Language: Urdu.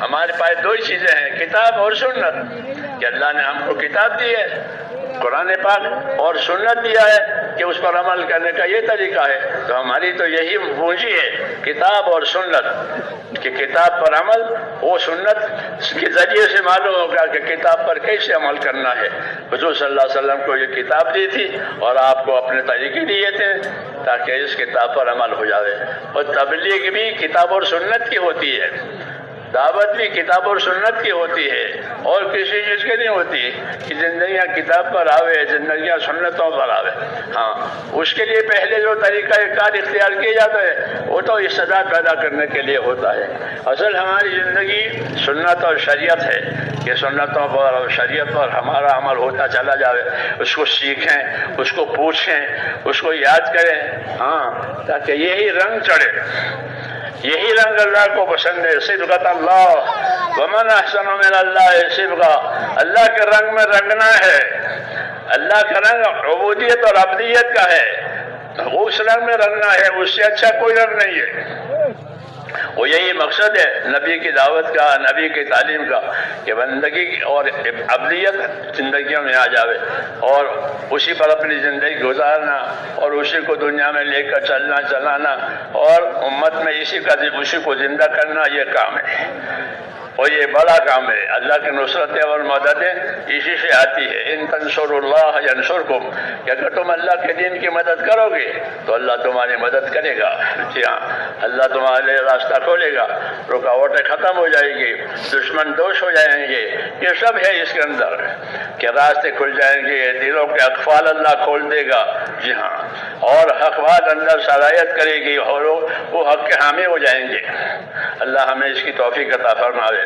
ہمارے پاس دو ہی چیزیں ہیں، کتاب اور سنت، کہ اللہ نے ہم کو کتاب دی ہے قرآن پاک اور سنت دیا ہے کہ اس پر عمل کرنے کا یہ طریقہ ہے، تو ہماری تو یہی پونجی ہے کتاب اور سنت، کہ کتاب پر عمل، وہ سنت کے ذریعے سے معلوم ہوگا کہ کتاب پر کیسے عمل کرنا ہے۔ حضور صلی اللہ علیہ وسلم کو یہ کتاب دی تھی اور آپ کو اپنے طریقے دیے تھے تاکہ اس کتاب پر عمل ہو جاوے، اور تبلیغ بھی کتاب اور سنت کی ہوتی ہے، دعوت بھی کتاب اور سنت کی ہوتی ہے، اور کسی چیز کی نہیں ہوتی کہ زندگیاں کتاب پر آوے، زندگیاں سنتوں پر آوے۔ ہاں، اس کے لیے پہلے جو طریقہ کار اختیار کیا جاتا ہے وہ تو استدعا پیدا کرنے کے لیے ہوتا ہے۔ اصل ہماری زندگی سنت اور شریعت ہے کہ سنتوں پر اور شریعت پر ہمارا عمل ہوتا چلا جاوے، اس کو سیکھیں، اس کو پوچھیں، اس کو یاد کریں، ہاں، تاکہ یہی رنگ چڑھے، یہی رنگ اللہ کو پسند ہے۔ صبغۃ اللہ ومن احسن من اللہ صبغہ، اللہ کے رنگ میں رنگنا ہے، اللہ کا رنگ عبودیت اور عبدیت کا ہے، اس رنگ میں رنگنا ہے، اس سے اچھا کوئی رنگ نہیں ہے۔ وہ یہی مقصد ہے نبی کی دعوت کا، نبی کی تعلیم کا، کہ بندگی اور عبدیت زندگیوں میں آ جاوے اور اسی پر اپنی زندگی گزارنا اور اسی کو دنیا میں لے کر چلنا چلانا اور امت میں اسی کو زندہ کرنا، یہ کام ہے اور یہ بڑا کام ہے۔ اللہ کی نصرتیں اور مددیں اسی سے آتی ہے۔ ان تنصروا اللہ ینصرکم، کہ اگر تم اللہ کے دین کی مدد کرو گے تو اللہ تمہاری مدد کرے گا۔ جی ہاں، اللہ تمہارے لیے راستہ کھولے گا، رکاوٹیں ختم ہو جائیں گی، دشمن دوش ہو جائیں گے، یہ سب ہے اس کے اندر، کہ راستے کھل جائیں گے، دلوں کے اقفال اللہ کھول دے گا۔ جی ہاں، اور حق بات اندر صلاحیت کرے گی اور وہ حق کے حامی ہو جائیں گے۔ اللہ ہمیں اس کی توفیق عطا فرمائے۔